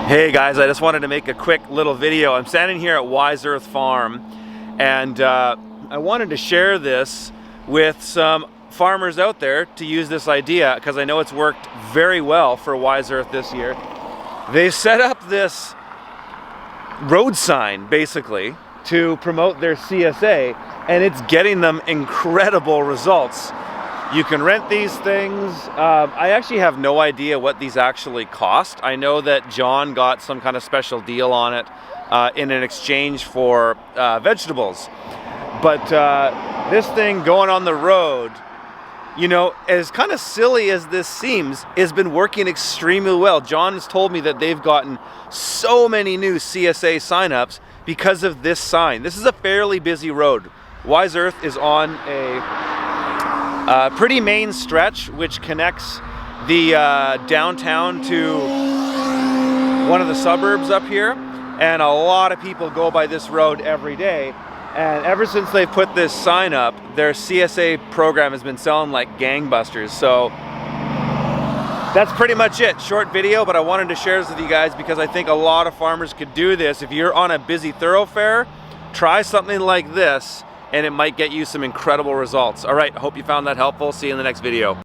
Hey guys, I just wanted to make a quick little video. I'm standing here at Wise Earth Farm, and I wanted to share this with some farmers out there to use this idea because I know it's worked very well for Wise Earth this year. They set up this road sign basically to promote their CSA, and it's getting them incredible results. You can rent these things. I actually have no idea what these actually cost. I know that John got some kind of special deal on it in an exchange for vegetables. But this thing going on the road, you know, as kind of silly as this seems, has been working extremely well. John has told me that they've gotten so many new CSA signups because of this sign. This is a fairly busy road. Wise Earth is on a pretty main stretch which connects the downtown to one of the suburbs up here, and a lot of people go by this road every day. And ever since they put this sign up, their CSA program has been selling like gangbusters. So that's pretty much it. Short video, but I wanted to share this with you guys because I think a lot of farmers could do this. If you're on a busy thoroughfare, try something like this and it might get you some incredible results. All right, I hope you found that helpful. See you in the next video.